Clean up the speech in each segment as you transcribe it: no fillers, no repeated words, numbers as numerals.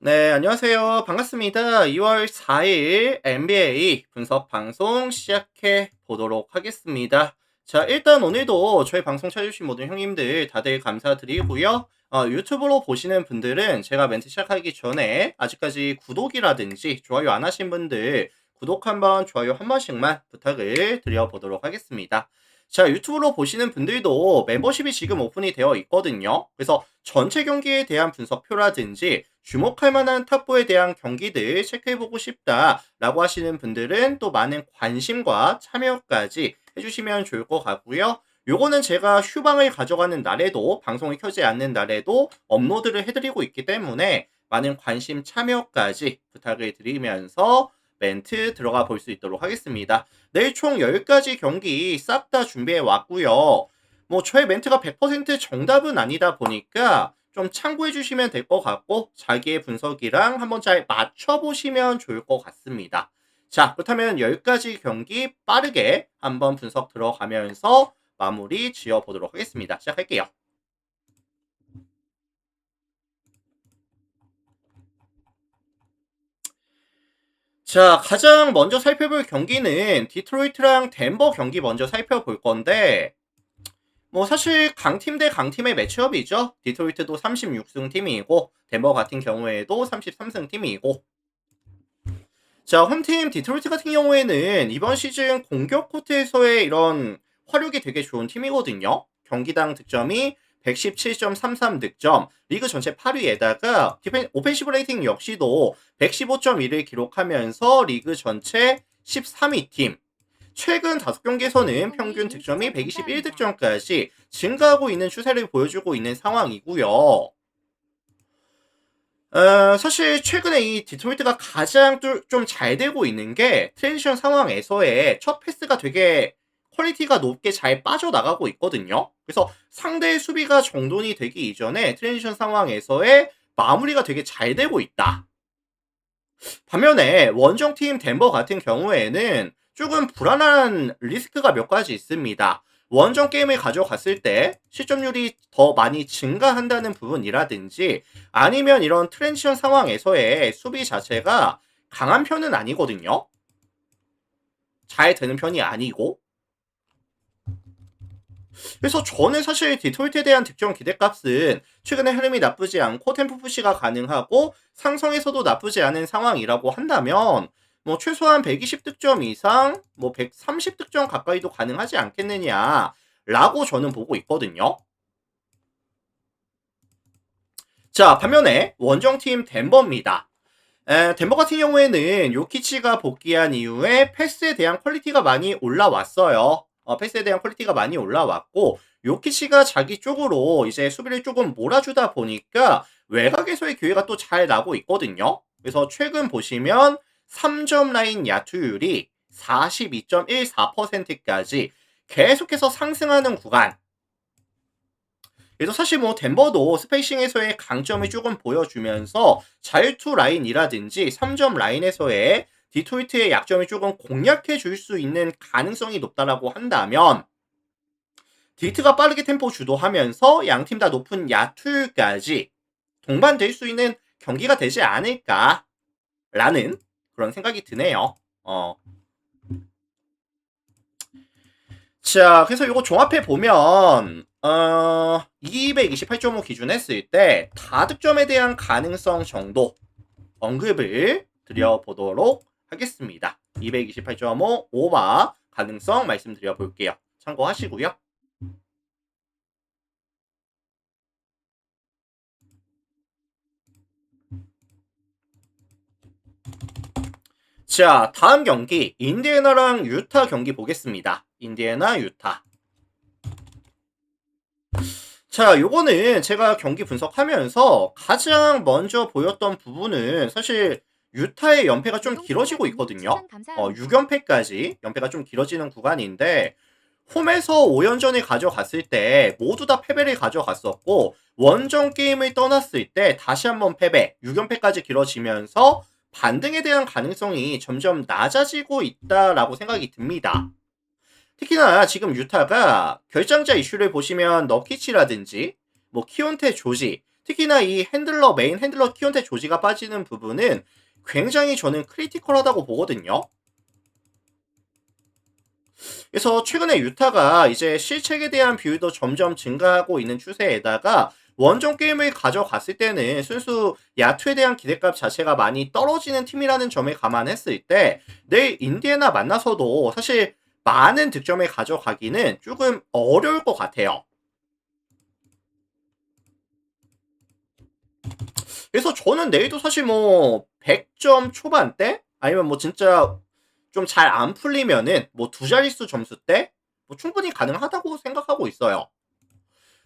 네, 안녕하세요. 반갑습니다. 2월 4일 NBA 분석 방송 시작해 보도록 하겠습니다. 자, 일단 오늘도 저희 방송 찾아주신 모든 형님들 다들 감사드리고요. 유튜브로 보시는 분들은 제가 멘트 시작하기 전에 아직까지 구독이라든지 좋아요 안 하신 분들 구독 한번, 좋아요 한 번씩만 부탁을 드려보도록 하겠습니다. 자, 유튜브로 보시는 분들도 멤버십이 지금 오픈이 되어 있거든요. 그래서 전체 경기에 대한 분석표라든지 주목할 만한 탑4에 대한 경기들 체크해보고 싶다라고 하시는 분들은 또 많은 관심과 참여까지 해주시면 좋을 것 같고요. 요거는 제가 휴방을 가져가는 날에도 방송이 켜지 않는 날에도 업로드를 해드리고 있기 때문에 많은 관심 참여까지 부탁을 드리면서 멘트 들어가 볼 수 있도록 하겠습니다. 내일 총 10가지 경기 싹 다 준비해 왔고요. 뭐 저의 멘트가 100% 정답은 아니다 보니까 좀 참고해 주시면 될 것 같고 자기의 분석이랑 한번 잘 맞춰보시면 좋을 것 같습니다. 자, 그렇다면 10가지 경기 빠르게 한번 분석 들어가면서 마무리 지어보도록 하겠습니다. 시작할게요. 자, 가장 먼저 살펴볼 경기는 디트로이트랑 덴버 경기 먼저 살펴볼 건데 뭐 사실 강팀 대 강팀의 매치업이죠. 디트로이트도 36승 팀이고 덴버 같은 경우에도 33승 팀이고 자, 홈팀 디트로이트 같은 경우에는 이번 시즌 공격 코트에서의 이런 화력이 되게 좋은 팀이거든요. 경기당 득점이 117.33 득점, 리그 전체 8위에다가 오펜시브 레이팅 역시도 115.1을 기록하면서 리그 전체 13위 팀. 최근 5경기에서는 평균 득점이 121득점까지 증가하고 있는 추세를 보여주고 있는 상황이고요. 사실 최근에 이 디트로이트가 가장 좀 잘 되고 있는 게 트랜지션 상황에서의 첫 패스가 되게 퀄리티가 높게 잘 빠져나가고 있거든요. 그래서 상대의 수비가 정돈이 되기 이전에 트랜지션 상황에서의 마무리가 되게 잘 되고 있다. 반면에 원정팀 덴버 같은 경우에는 조금 불안한 리스크가 몇 가지 있습니다. 원정 게임을 가져갔을 때 실점률이 더 많이 증가한다는 부분이라든지 아니면 이런 트랜지션 상황에서의 수비 자체가 강한 편은 아니거든요. 잘 되는 편이 아니고. 그래서 저는 사실 디트로이트에 대한 득점 기대값은 최근에 흐름이 나쁘지 않고 템포 푸시가 가능하고 상성에서도 나쁘지 않은 상황이라고 한다면 뭐 최소한 120득점 이상 뭐 130득점 가까이도 가능하지 않겠느냐라고 저는 보고 있거든요. 자, 반면에 원정팀 덴버입니다. 덴버 같은 경우에는 요키치가 복귀한 이후에 패스에 대한 퀄리티가 많이 올라왔어요. 패스에 대한 퀄리티가 많이 올라왔고 요키치가 자기 쪽으로 이제 수비를 조금 몰아주다 보니까 외곽에서의 기회가 또 잘 나고 있거든요. 그래서 최근 보시면 3점 라인 야투율이 42.14%까지 계속해서 상승하는 구간. 그래서 사실 뭐 덴버도 스페이싱에서의 강점을 조금 보여주면서 자유투 라인이라든지 3점 라인에서의 디트로이트의 약점을 조금 공략해 줄 수 있는 가능성이 높다라고 한다면 디트가 빠르게 템포 주도하면서 양팀 다 높은 야투까지 동반될 수 있는 경기가 되지 않을까라는 그런 생각이 드네요. 자, 그래서 이거 종합해 보면 228.5 기준 했을 때 다득점에 대한 가능성 정도 언급을 드려보도록 하겠습니다. 228.5 오바 가능성 말씀드려 볼게요. 참고하시고요. 자, 다음 경기 인디애나랑 유타 경기 보겠습니다. 인디애나 유타. 자, 요거는 제가 경기 분석하면서 가장 먼저 보였던 부분은 사실 유타의 연패가 좀 길어지고 있거든요. 6연패까지 연패가 좀 길어지는 구간인데 홈에서 5연전을 가져갔을 때 모두 다 패배를 가져갔었고 원정 게임을 떠났을 때 다시 한번 패배, 6연패까지 길어지면서 반등에 대한 가능성이 점점 낮아지고 있다라고 생각이 듭니다. 특히나 지금 유타가 결정자 이슈를 보시면 너키치라든지 뭐 키온테 조지 특히나 이 핸들러, 메인 핸들러 키온테 조지가 빠지는 부분은 굉장히 저는 크리티컬하다고 보거든요. 그래서 최근에 유타가 이제 실책에 대한 비율도 점점 증가하고 있는 추세에다가 원정 게임을 가져갔을 때는 순수 야투에 대한 기대값 자체가 많이 떨어지는 팀이라는 점을 감안했을 때 내일 인디애나 만나서도 사실 많은 득점을 가져가기는 조금 어려울 것 같아요. 그래서 저는 내일도 사실 뭐 100점 초반대 아니면 뭐 진짜 좀 잘 안 풀리면은 뭐 두 자릿수 점수대 뭐 충분히 가능하다고 생각하고 있어요.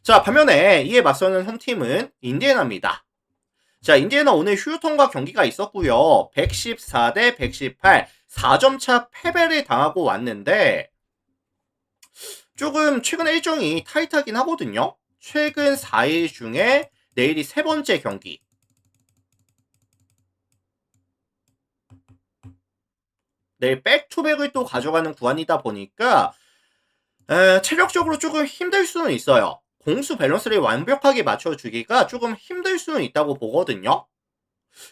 자, 반면에 이에 맞서는 홈팀은 인디애나입니다. 자, 인디애나 오늘 휴턴과 경기가 있었고요. 114 대 118, 4점 차 패배를 당하고 왔는데 조금 최근에 일정이 타이트하긴 하거든요. 최근 4일 중에 내일이 세 번째 경기. 내일 백투백을 또 가져가는 구간이다 보니까 체력적으로 조금 힘들 수는 있어요. 공수 밸런스를 완벽하게 맞춰주기가 조금 힘들 수는 있다고 보거든요.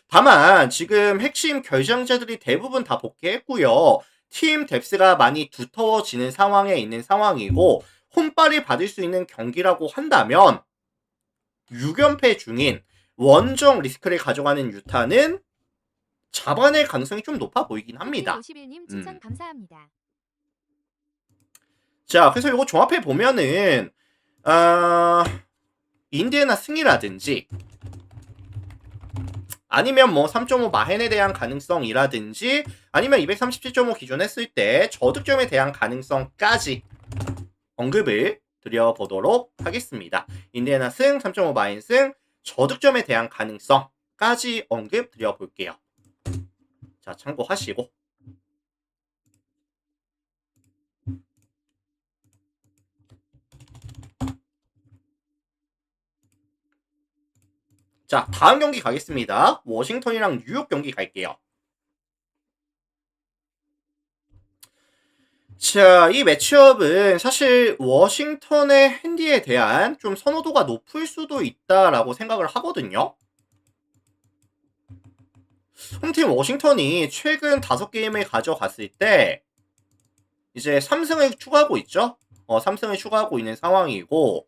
다만 지금 핵심 결정자들이 대부분 다 복귀했고요. 팀 뎁스가 많이 두터워지는 상황에 있는 상황이고 홈발이 받을 수 있는 경기라고 한다면 6연패 중인 원정 리스크를 가져가는 유타는 잡아낼 가능성이 좀 높아 보이긴 합니다. 51님 추천 감사합니다. 자, 그래서 이거 종합해 보면은 인디애나 승이라든지 아니면 뭐 3.5 마헨에 대한 가능성이라든지 아니면 237.5 기존 했을 때 저득점에 대한 가능성까지 언급을 드려보도록 하겠습니다. 인디애나 승, 3.5 마헨 승, 저득점에 대한 가능성까지 언급 드려볼게요. 자, 참고하시고. 자, 다음 경기 가겠습니다. 워싱턴이랑 뉴욕 경기 갈게요. 자, 이 매치업은 사실 워싱턴의 핸디에 대한 좀 선호도가 높을 수도 있다라고 생각을 하거든요. 홈팀 워싱턴이 최근 5게임을 가져갔을 때 이제 3승을 추가하고 있죠. 3승을 추가하고 있는 상황이고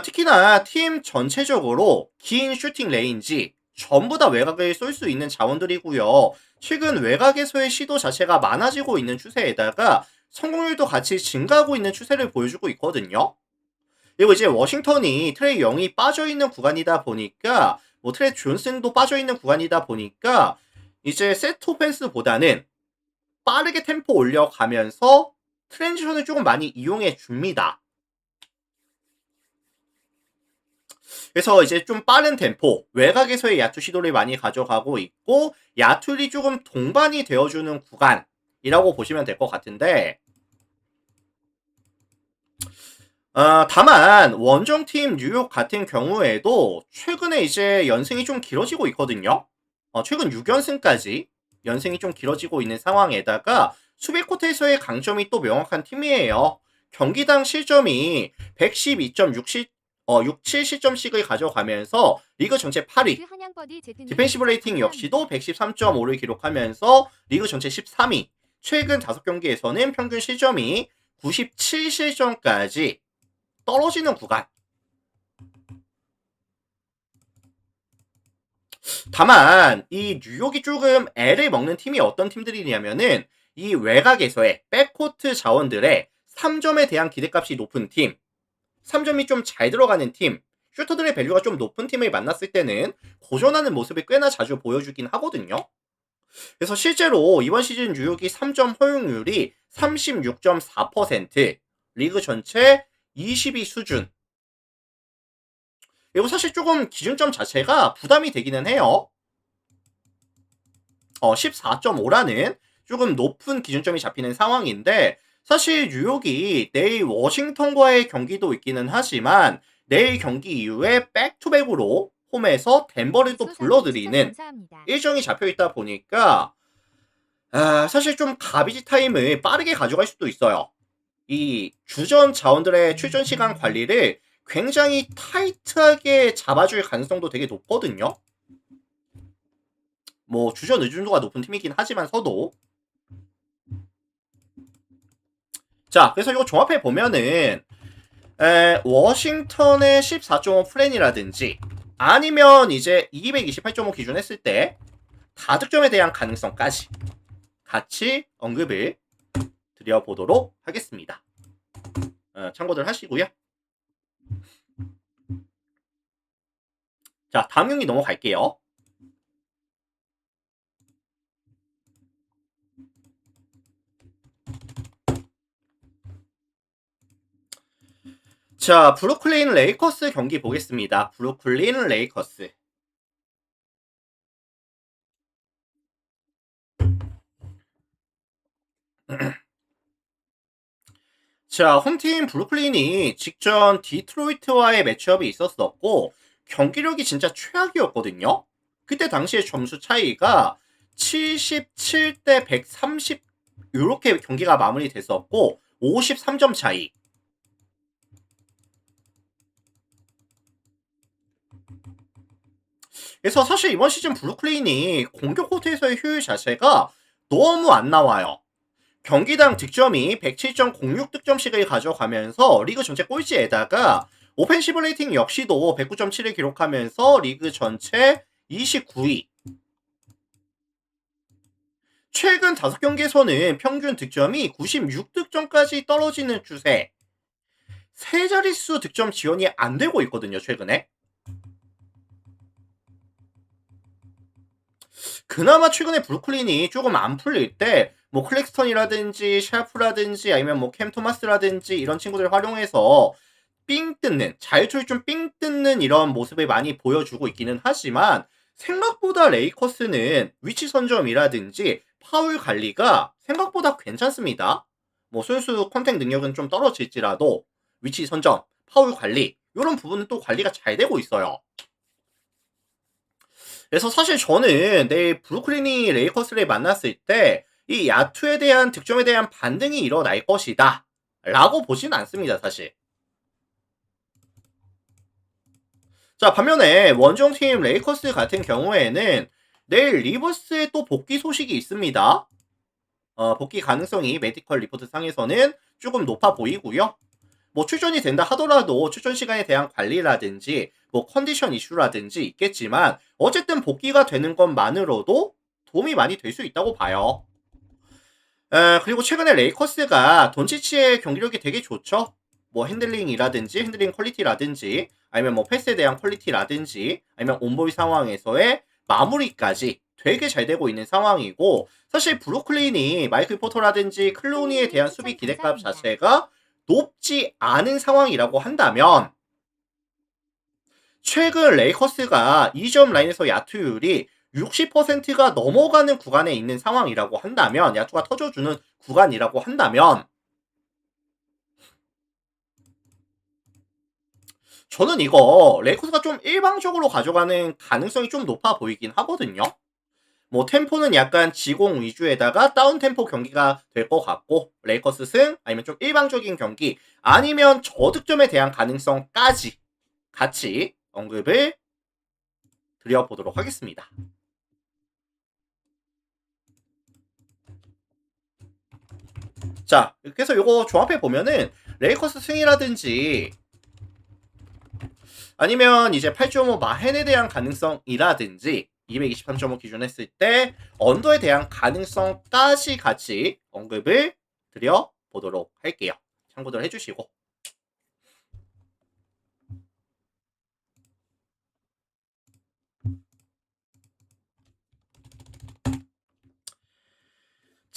특히나 팀 전체적으로 긴 슈팅 레인지 전부 다 외곽을 쏠 수 있는 자원들이고요. 최근 외곽에서의 시도 자체가 많아지고 있는 추세에다가 성공률도 같이 증가하고 있는 추세를 보여주고 있거든요. 그리고 이제 워싱턴이 트레이 영이 빠져있는 구간이다 보니까 뭐 트레이 존슨도 빠져있는 구간이다 보니까 이제 세트 오펜스보다는 빠르게 템포 올려가면서 트랜지션을 조금 많이 이용해 줍니다. 그래서 이제 좀 빠른 템포, 외곽에서의 야투 시도를 많이 가져가고 있고 야투리 조금 동반이 되어주는 구간이라고 보시면 될 것 같은데 다만 원정팀 뉴욕 같은 경우에도 최근에 이제 연승이 좀 길어지고 있거든요. 최근 6연승까지 연승이 좀 길어지고 있는 상황에다가 수비 코트에서의 강점이 또 명확한 팀이에요. 경기당 실점이 112.67실점씩을 가져가면서 리그 전체 8위. 디펜시브 레이팅 역시도 113.5를 기록하면서 리그 전체 13위. 최근 5경기에서는 평균 실점이 97실점까지 떨어지는 구간. 다만 이 뉴욕이 조금 애를 먹는 팀이 어떤 팀들이냐면은 이 외곽에서의 백코트 자원들의 3점에 대한 기대값이 높은 팀, 3점이 좀 잘 들어가는 팀, 슈터들의 밸류가 좀 높은 팀을 만났을 때는 고전하는 모습을 꽤나 자주 보여주긴 하거든요. 그래서 실제로 이번 시즌 뉴욕이 3점 허용률이 36.4%, 리그 전체 22 수준. 이거 사실 조금 기준점 자체가 부담이 되기는 해요. 14.5라는 조금 높은 기준점이 잡히는 상황인데 사실 뉴욕이 내일 워싱턴과의 경기도 있기는 하지만 내일 경기 이후에 백투백으로 홈에서 덴버를 또 불러들이는 일정이 잡혀있다 보니까 사실 좀 가비지 타임을 빠르게 가져갈 수도 있어요. 이 주전 자원들의 출전 시간 관리를 굉장히 타이트하게 잡아줄 가능성도 되게 높거든요. 뭐 주전 의존도가 높은 팀이긴 하지만서도. 자, 그래서 이거 종합해 보면은 워싱턴의 14.5 플랜이라든지 아니면 이제 228.5 기준 했을 때 다득점에 대한 가능성까지 같이 언급을 드려보도록 하겠습니다. 참고들 하시고요. 자, 다음 경기 넘어갈게요. 자, 브루클린 레이커스 경기 보겠습니다. 브루클린 레이커스. 자, 홈팀 브루클린이 직전 디트로이트와의 매치업이 있었었고 경기력이 진짜 최악이었거든요. 그때 당시에 점수 차이가 77대 130 이렇게 경기가 마무리됐었고 53점 차이. 그래서 사실 이번 시즌 브루클린이 공격 코트에서의 효율 자체가 너무 안 나와요. 경기당 득점이 107.06득점씩을 가져가면서 리그 전체 꼴찌에다가 오펜시브 레이팅 역시도 109.7을 기록하면서 리그 전체 29위. 최근 5경기에서는 평균 득점이 96득점까지 떨어지는 추세. 세 자릿수 득점 지원이 안 되고 있거든요, 최근에. 그나마 최근에 브루클린이 조금 안 풀릴 때 뭐 클렉스턴이라든지 샤프라든지 아니면 뭐 캠 토마스라든지 이런 친구들 활용해서 삥 뜯는, 자유투를 좀 삥 뜯는 이런 모습을 많이 보여주고 있기는 하지만 생각보다 레이커스는 위치 선점이라든지 파울 관리가 생각보다 괜찮습니다. 뭐 선수 컨택 능력은 좀 떨어질지라도 위치 선점, 파울 관리 이런 부분은 또 관리가 잘 되고 있어요. 그래서 사실 저는 내일 브루클린이 레이커스를 만났을 때 이 야투에 대한 득점에 대한 반등이 일어날 것이다 라고 보진 않습니다, 사실. 자, 반면에 원정팀 레이커스 같은 경우에는 내일 리버스의 또 복귀 소식이 있습니다. 복귀 가능성이 메디컬 리포트 상에서는 조금 높아 보이고요. 뭐 출전이 된다 하더라도 출전 시간에 대한 관리라든지 뭐 컨디션 이슈라든지 있겠지만 어쨌든 복귀가 되는 것만으로도 도움이 많이 될 수 있다고 봐요. 그리고 최근에 레이커스가 돈치치의 경기력이 되게 좋죠. 뭐 핸들링이라든지 핸들링 퀄리티라든지 아니면 뭐 패스에 대한 퀄리티라든지 아니면 온볼 상황에서의 마무리까지 되게 잘 되고 있는 상황이고 사실 브루클린이 마이클 포터라든지 클로니에 대한 수비 기대값 자체가 높지 않은 상황이라고 한다면 최근 레이커스가 2점 라인에서 야투율이 60%가 넘어가는 구간에 있는 상황이라고 한다면 야투가 터져주는 구간이라고 한다면 저는 이거 레이커스가 좀 일방적으로 가져가는 가능성이 좀 높아 보이긴 하거든요. 뭐 템포는 약간 지공 위주에다가 다운 템포 경기가 될 것 같고 레이커스 승 아니면 좀 일방적인 경기 아니면 저득점에 대한 가능성까지 같이 언급을 드려보도록 하겠습니다. 자, 그래서 요거 종합해 보면은 레이커스 승이라든지 아니면 이제 8.5 마헨에 대한 가능성이라든지 223.5 기준 했을 때 언더에 대한 가능성까지 같이 언급을 드려보도록 할게요. 참고들 해주시고.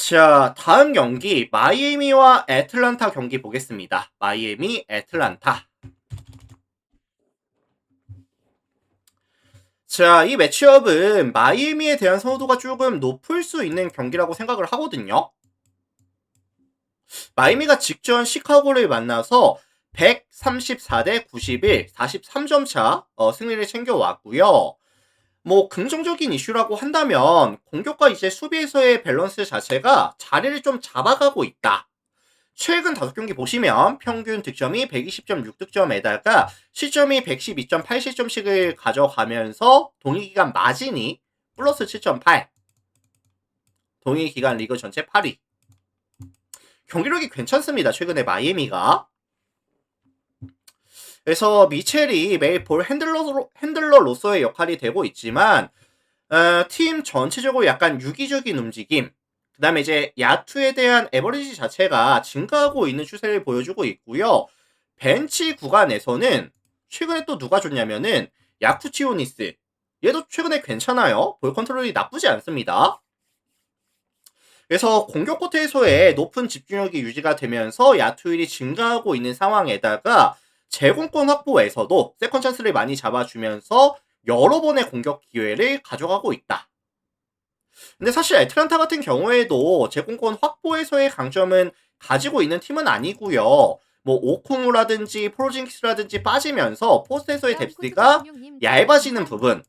자, 다음 경기 마이애미와 애틀란타 경기 보겠습니다. 마이애미, 애틀란타. 자, 이 매치업은 마이애미에 대한 선호도가 조금 높을 수 있는 경기라고 생각을 하거든요. 마이애미가 직전 시카고를 만나서 134대 91, 43점 차 승리를 챙겨왔고요. 뭐 긍정적인 이슈라고 한다면 공격과 이제 수비에서의 밸런스 자체가 자리를 좀 잡아가고 있다. 최근 5경기 보시면 평균 득점이 120.6득점에다가 실점이 112.8실점씩을 가져가면서 동일기간 마진이 플러스 7.8, 동일기간 리그 전체 8위. 경기력이 괜찮습니다. 최근에 마이애미가. 그래서 미첼이 매일 볼 핸들러로서의 역할이 되고 있지만 팀 전체적으로 약간 유기적인 움직임, 그 다음에 이제 야투에 대한 에버리지 자체가 증가하고 있는 추세를 보여주고 있고요. 벤치 구간에서는 최근에 또 누가 좋냐면은 야쿠치오니스. 얘도 최근에 괜찮아요. 볼 컨트롤이 나쁘지 않습니다. 그래서 공격 코트에서의 높은 집중력이 유지가 되면서 야투율이 증가하고 있는 상황에다가 제공권 확보에서도 세컨 찬스를 많이 잡아주면서 여러 번의 공격 기회를 가져가고 있다. 근데 사실 애틀란타 같은 경우에도 제공권 확보에서의 강점은 가지고 있는 팀은 아니고요. 뭐 오쿠무라든지 포로징키스라든지 빠지면서 포스트에서의 뎁스가 얇아지는 부분,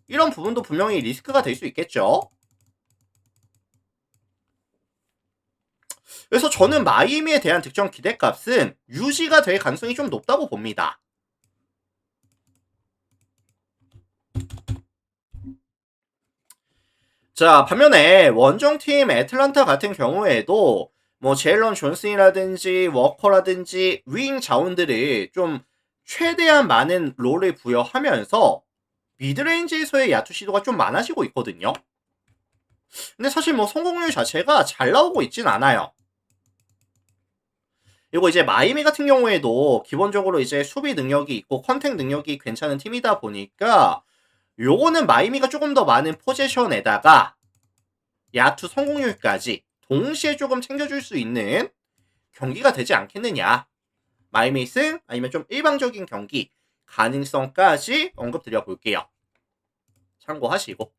이런 부분도 분명히 리스크가 될 수 있겠죠. 그래서 저는 마이애미에 대한 득점 기대값은 유지가 될 가능성이 좀 높다고 봅니다. 자, 반면에 원정팀 애틀란타 같은 경우에도 뭐 제일런 존슨이라든지 워커라든지 윙 자원들을 좀 최대한 많은 롤을 부여하면서 미드레인지에서의 야투 시도가 좀 많아지고 있거든요. 근데 사실 뭐 성공률 자체가 잘 나오고 있진 않아요. 그리고 이제 마이애미 같은 경우에도 기본적으로 이제 수비 능력이 있고 컨택 능력이 괜찮은 팀이다 보니까 요거는 마이애미가 조금 더 많은 포지션에다가 야투 성공률까지 동시에 조금 챙겨줄 수 있는 경기가 되지 않겠느냐. 마이애미 승 아니면 좀 일방적인 경기 가능성까지 언급드려 볼게요. 참고하시고.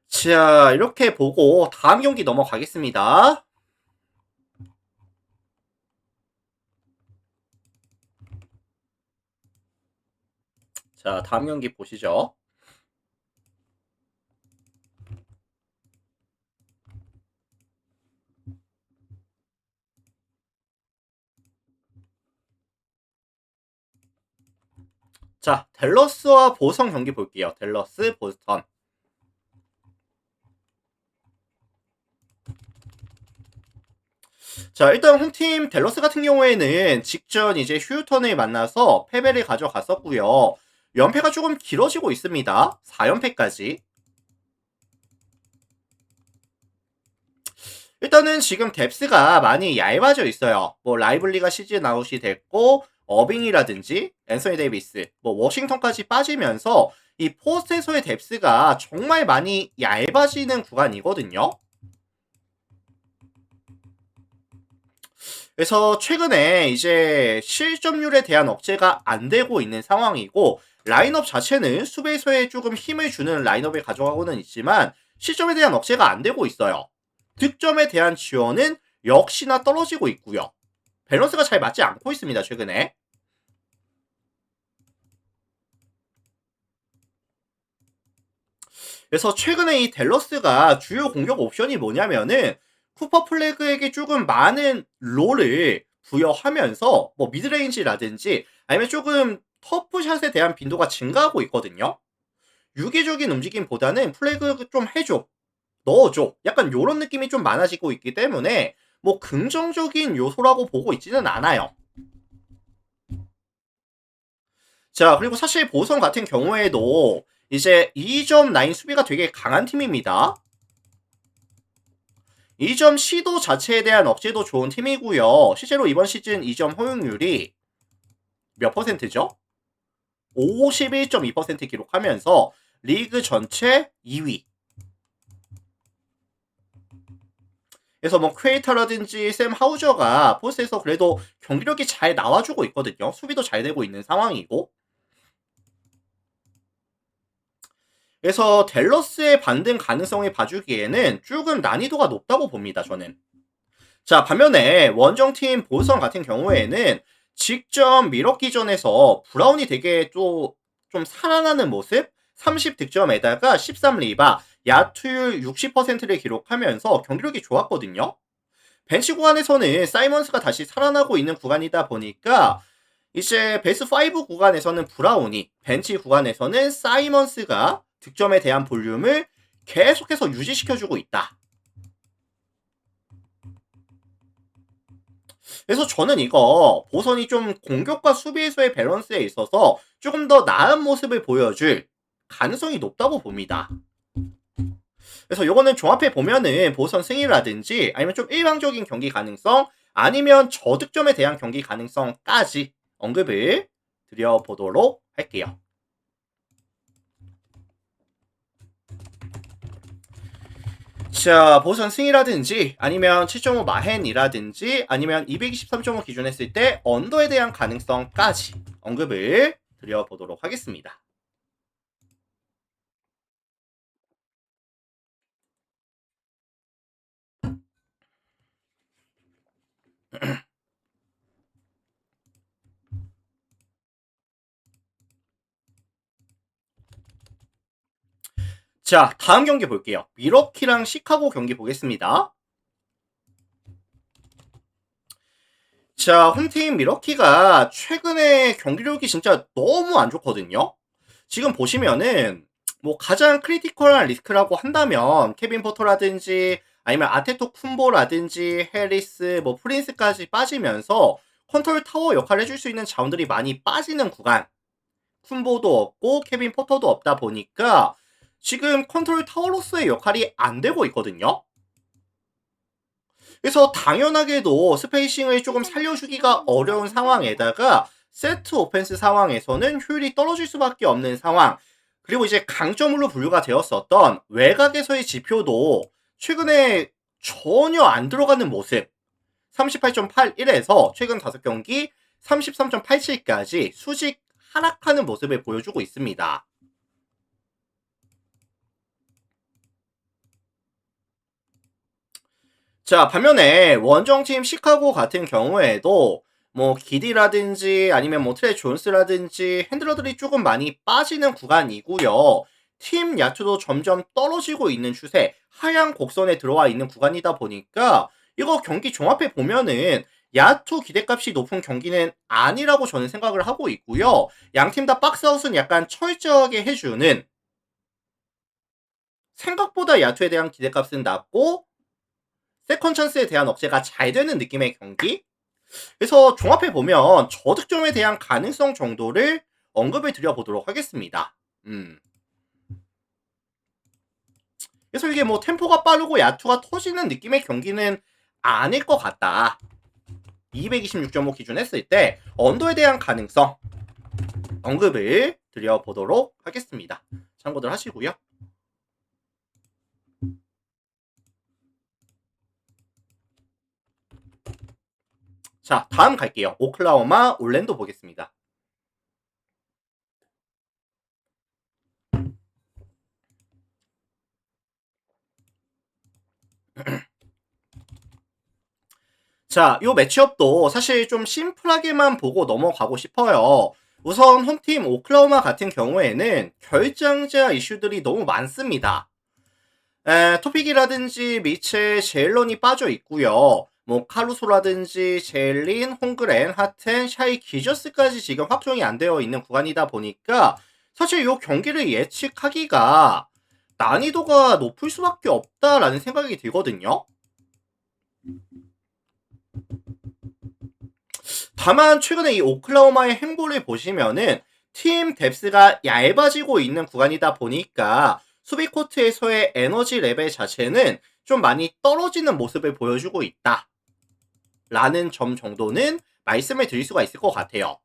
자, 이렇게 보고 다음 경기 넘어가겠습니다. 자, 다음 경기 보시죠. 자, 댈러스와 보스턴 경기 볼게요. 댈러스, 보스턴. 자, 일단 홈팀 댈러스 같은 경우에는 직전 이제 휴턴을 만나서 패배를 가져갔었고요. 연패가 조금 길어지고 있습니다. 4연패까지. 일단은 지금 뎁스가 많이 얇아져 있어요. 뭐 라이블리가 시즌 아웃이 됐고 어빙이라든지 앤서니 데이비스, 뭐 워싱턴까지 빠지면서 이 포스트에서의 뎁스가 정말 많이 얇아지는 구간이거든요. 그래서 최근에 이제 실점률에 대한 억제가 안 되고 있는 상황이고 라인업 자체는 수비에서의 조금 힘을 주는 라인업을 가져가고는 있지만 실점에 대한 억제가 안 되고 있어요. 득점에 대한 지원은 역시나 떨어지고 있고요. 밸런스가 잘 맞지 않고 있습니다. 최근에. 그래서 최근에 이 댈러스가 주요 공격 옵션이 뭐냐면은 쿠퍼 플래그에게 조금 많은 롤을 부여하면서 뭐 미드레인지라든지 아니면 조금 터프샷에 대한 빈도가 증가하고 있거든요. 유기적인 움직임보다는 플래그 좀 해줘, 넣어줘, 약간 요런 느낌이 좀 많아지고 있기 때문에 뭐 긍정적인 요소라고 보고 있지는 않아요. 자, 그리고 사실 보성 같은 경우에도 이제 2점 라인 수비가 되게 강한 팀입니다. 2점 시도 자체에 대한 억제도 좋은 팀이고요. 실제로 이번 시즌 2점 허용률이 몇 퍼센트죠? 51.2% 기록하면서 리그 전체 2위. 그래서 뭐 퀘이터라든지 샘 하우저가 포스트에서 그래도 경기력이 잘 나와주고 있거든요. 수비도 잘 되고 있는 상황이고. 그래서 댈러스의 반등 가능성을 봐주기에는 조금 난이도가 높다고 봅니다. 저는. 자, 반면에 원정팀 보스턴 같은 경우에는 직전 밀어기전에서 브라운이 되게 또 좀 살아나는 모습, 30득점에다가 13리바, 야투율 60%를 기록하면서 경기력이 좋았거든요. 벤치 구간에서는 사이먼스가 다시 살아나고 있는 구간이다 보니까 이제 베스트 5 구간에서는 브라운이, 벤치 구간에서는 사이먼스가 득점에 대한 볼륨을 계속해서 유지시켜주고 있다. 그래서 저는 이거 보선이 좀 공격과 수비에서의 밸런스에 있어서 조금 더 나은 모습을 보여줄 가능성이 높다고 봅니다. 그래서 요거는 종합해 보면은 보선 승리라든지 아니면 좀 일방적인 경기 가능성 아니면 저득점에 대한 경기 가능성까지 언급을 드려보도록 할게요. 자, 보선 승이라든지 아니면 7.5 마헨이라든지 아니면 223.5 기준 했을 때 언더에 대한 가능성까지 언급을 드려보도록 하겠습니다. 자, 다음 경기 볼게요. 미러키랑 시카고 경기 보겠습니다. 자, 홈팀 미러키가 최근에 경기력이 진짜 너무 안 좋거든요. 지금 보시면은 뭐 가장 크리티컬한 리스크라고 한다면 케빈 포터라든지 아니면 아테토 쿤보라든지 해리스 뭐 프린스까지 빠지면서 컨트롤 타워 역할을 해줄 수 있는 자원들이 많이 빠지는 구간. 쿤보도 없고 케빈 포터도 없다 보니까 지금 컨트롤 타워로서의 역할이 안 되고 있거든요. 그래서 당연하게도 스페이싱을 조금 살려주기가 어려운 상황에다가 세트 오펜스 상황에서는 효율이 떨어질 수밖에 없는 상황. 그리고 이제 강점으로 분류가 되었었던 외곽에서의 지표도 최근에 전혀 안 들어가는 모습. 38.81에서 최근 5경기 33.87까지 수직 하락하는 모습을 보여주고 있습니다. 자, 반면에 원정팀 시카고 같은 경우에도 뭐 기디라든지 아니면 뭐 트레 존스라든지 핸들러들이 조금 많이 빠지는 구간이고요. 팀 야투도 점점 떨어지고 있는 추세, 하향 곡선에 들어와 있는 구간이다 보니까 이거 경기 종합해 보면은 야투 기대값이 높은 경기는 아니라고 저는 생각을 하고 있고요. 양팀 다 박스아웃은 약간 철저하게 해주는 생각보다 야투에 대한 기대값은 낮고 세컨 찬스에 대한 억제가 잘 되는 느낌의 경기? 그래서 종합해보면 저득점에 대한 가능성 정도를 언급을 드려보도록 하겠습니다. 그래서 이게 뭐 템포가 빠르고 야투가 터지는 느낌의 경기는 아닐 것 같다. 226.5 기준 했을 때 언더에 대한 가능성 언급을 드려보도록 하겠습니다. 참고들 하시고요. 자, 다음 갈게요. 오클라호마, 올랜도 보겠습니다. 자, 요 매치업도 사실 좀 심플하게만 보고 넘어가고 싶어요. 우선 홈팀 오클라호마 같은 경우에는 결장자 이슈들이 너무 많습니다. 토픽이라든지 미첼, 제일런이 빠져 있고요. 뭐 카루소라든지 제일린, 홍그렌, 하텐, 샤이, 기저스까지 지금 확정이 안 되어 있는 구간이다 보니까 사실 요 경기를 예측하기가 난이도가 높을 수밖에 없다라는 생각이 들거든요. 다만 최근에 이 오클라호마의 행보를 보시면은 팀 뎁스가 얇아지고 있는 구간이다 보니까 수비 코트에서의 에너지 레벨 자체는 좀 많이 떨어지는 모습을 보여주고 있다. 라는 점 정도는 말씀을 드릴 수가 있을 것 같아요.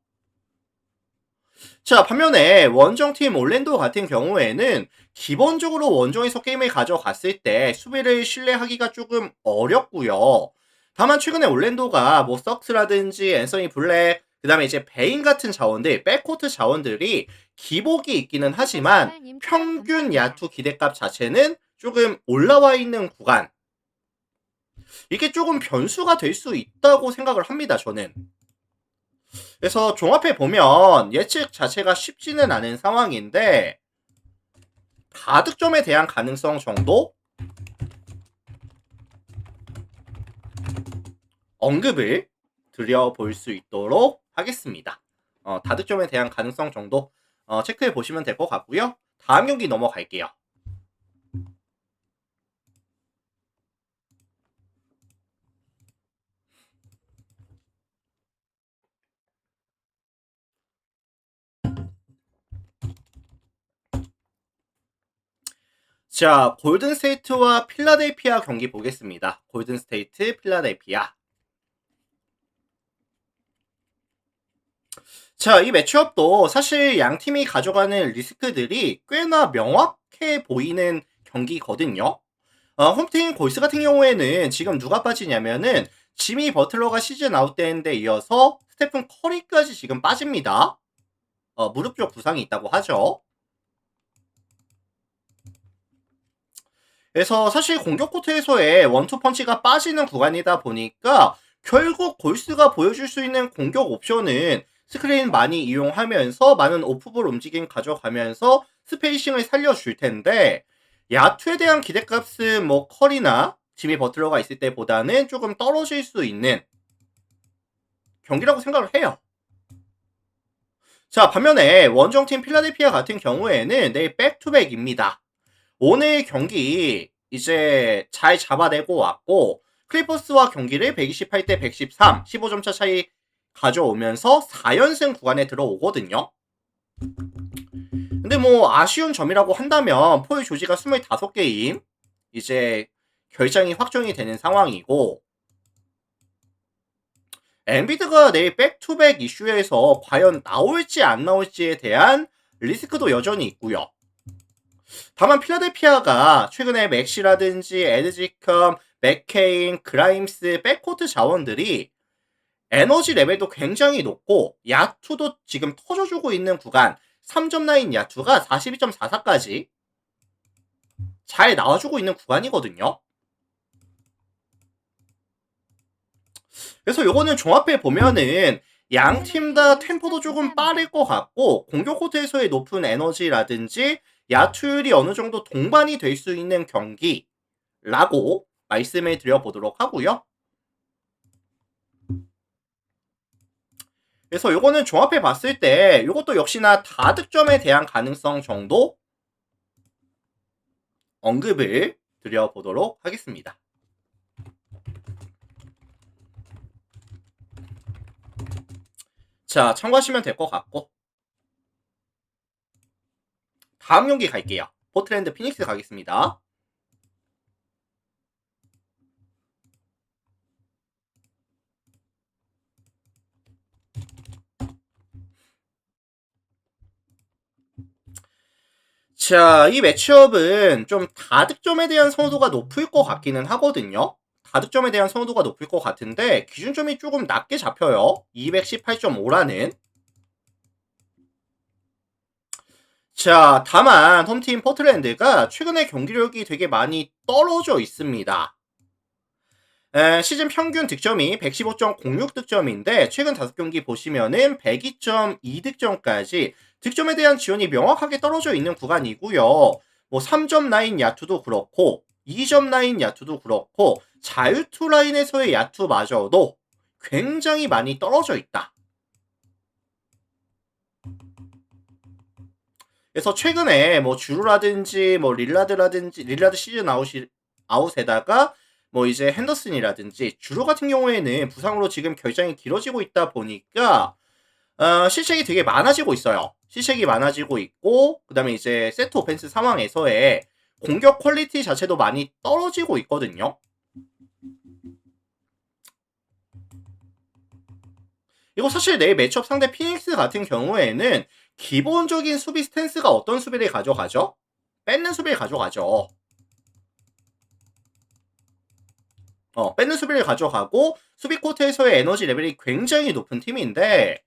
자, 반면에 원정팀 올랜도 같은 경우에는 기본적으로 원정에서 게임을 가져갔을 때 수비를 신뢰하기가 조금 어렵고요. 다만 최근에 올랜도가 뭐 썩스라든지 앤서니 블랙, 그 다음에 이제 베인 같은 자원들, 백코트 자원들이 기복이 있기는 하지만 평균 야투 기대값 자체는 조금 올라와 있는 구간. 이게 조금 변수가 될 수 있다고 생각을 합니다, 저는. 그래서 종합해 보면 예측 자체가 쉽지는 않은 상황인데 다득점에 대한 가능성 정도 언급을 드려볼 수 있도록 하겠습니다. 다득점에 대한 가능성 정도 체크해 보시면 될 것 같고요. 다음 경기 넘어갈게요. 자, 골든스테이트와 필라델피아 경기 보겠습니다. 골든스테이트, 필라델피아. 자, 이 매치업도 사실 양 팀이 가져가는 리스크들이 꽤나 명확해 보이는 경기거든요. 홈팀 골스 같은 경우에는 지금 누가 빠지냐면은 지미 버틀러가 시즌 아웃되는데 이어서 스테픈 커리까지 지금 빠집니다. 무릎 쪽 부상이 있다고 하죠. 그래서 사실 공격 코트에서의 원투 펀치가 빠지는 구간이다 보니까 결국 골스가 보여줄 수 있는 공격 옵션은 스크린 많이 이용하면서 많은 오프볼 움직임 가져가면서 스페이싱을 살려줄 텐데 야투에 대한 기대값은 뭐 커리나 지미 버틀러가 있을 때보다는 조금 떨어질 수 있는 경기라고 생각을 해요. 자, 반면에 원정팀 필라델피아 같은 경우에는 내일 백투백입니다. 오늘 경기 이제 잘 잡아내고 왔고 클리퍼스와 경기를 128대 113, 15점 차 차이 가져오면서 4연승 구간에 들어오거든요. 근데 뭐 아쉬운 점이라고 한다면 포유 조지가 25게임 이제 결장이 확정이 되는 상황이고 엔비드가 내일 백투백 이슈에서 과연 나올지 안 나올지에 대한 리스크도 여전히 있고요. 다만 필라델피아가 최근에 맥시라든지 에드지컴, 맥케인, 그라임스, 백코트 자원들이 에너지 레벨도 굉장히 높고 야투도 지금 터져주고 있는 구간 3점 라인 야투가 42.44까지 잘 나와주고 있는 구간이거든요. 그래서 요거는 종합해 보면은 양 팀 다 템포도 조금 빠를 것 같고 공격 코트에서의 높은 에너지라든지 야투율이 어느 정도 동반이 될 수 있는 경기라고 말씀을 드려보도록 하고요. 그래서 요거는 종합해 봤을 때 요것도 역시나 다득점에 대한 가능성 정도 언급을 드려보도록 하겠습니다. 자, 참고하시면 될 것 같고 다음 경기 갈게요. 포트랜드 피닉스 가겠습니다. 자, 이 매치업은 좀 다득점에 대한 선호도가 높을 것 같기는 하거든요. 다득점에 대한 선호도가 높을 것 같은데 기준점이 조금 낮게 잡혀요. 218.5라는. 자, 다만 홈팀 포트랜드가 최근에 경기력이 되게 많이 떨어져 있습니다. 시즌 평균 득점이 115.06 득점인데 최근 5경기 보시면은 102.2득점까지 득점에 대한 지원이 명확하게 떨어져 있는 구간이고요. 뭐 3점 라인 야투도 그렇고 2점 라인 야투도 그렇고 자유투 라인에서의 야투마저도 굉장히 많이 떨어져 있다. 그래서 최근에 뭐 주루라든지 뭐 릴라드 시즌 아웃에다가 뭐 이제 핸더슨이라든지 주루 같은 경우에는 부상으로 지금 결장이 길어지고 있다 보니까 실책이 되게 많아지고 있어요. 실책이 많아지고 있고 그다음에 이제 세트 오펜스 상황에서의 공격 퀄리티 자체도 많이 떨어지고 있거든요. 이거 사실 내일 매치업 상대 피닉스 같은 경우에는 기본적인 수비 스탠스가 어떤 수비를 가져가죠? 뺏는 수비를 가져가죠. 뺏는 수비를 가져가고 수비 코트에서의 에너지 레벨이 굉장히 높은 팀인데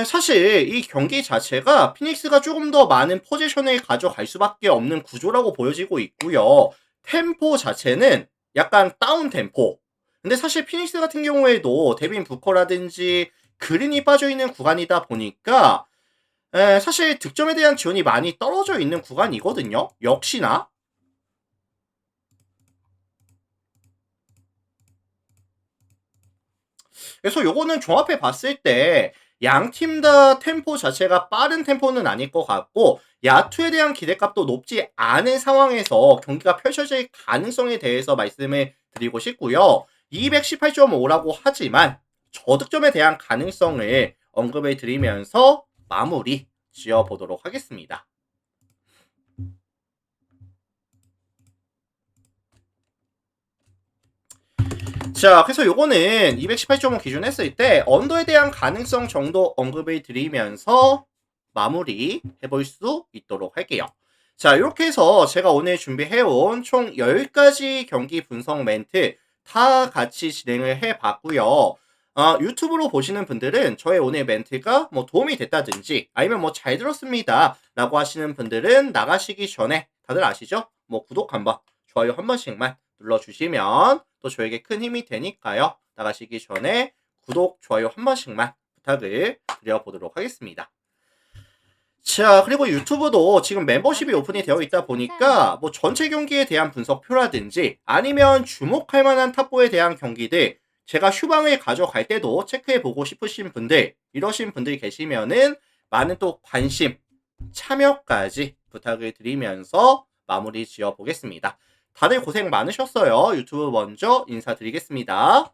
사실 이 경기 자체가 피닉스가 조금 더 많은 포지션을 가져갈 수밖에 없는 구조라고 보여지고 있고요. 템포 자체는 약간 다운 템포. 근데 사실 피닉스 같은 경우에도 데빈 부커라든지 그린이 빠져있는 구간이다 보니까 사실 득점에 대한 지원이 많이 떨어져 있는 구간이거든요. 역시나. 그래서 요거는 종합해 봤을 때 양 팀 다 템포 자체가 빠른 템포는 아닐 것 같고 야투에 대한 기대값도 높지 않은 상황에서 경기가 펼쳐질 가능성에 대해서 말씀을 드리고 싶고요. 218.5라고 하지만 저득점에 대한 가능성을 언급을 드리면서 마무리 지어보도록 하겠습니다. 자, 그래서 요거는 218.5 기준 했을 때 언더에 대한 가능성 정도 언급을 드리면서 마무리 해볼 수 있도록 할게요. 자, 이렇게 해서 제가 오늘 준비해온 총 10가지 경기 분석 멘트 다 같이 진행을 해봤고요. 유튜브로 보시는 분들은 저의 오늘 멘트가 뭐 도움이 됐다든지 아니면 뭐 잘 들었습니다 라고 하시는 분들은 나가시기 전에 다들 아시죠? 뭐 구독 한번, 좋아요 한 번씩만 눌러주시면 또 저에게 큰 힘이 되니까요. 나가시기 전에 구독, 좋아요 한 번씩만 부탁을 드려보도록 하겠습니다. 자, 그리고 유튜브도 지금 멤버십이 오픈이 되어 있다 보니까 뭐 전체 경기에 대한 분석표라든지 아니면 주목할 만한 탑4에 대한 경기들 제가 휴방을 가져갈 때도 체크해보고 싶으신 분들 이러신 분들이 계시면은 많은 또 관심, 참여까지 부탁을 드리면서 마무리 지어보겠습니다. 다들 고생 많으셨어요. 유튜브 먼저 인사드리겠습니다.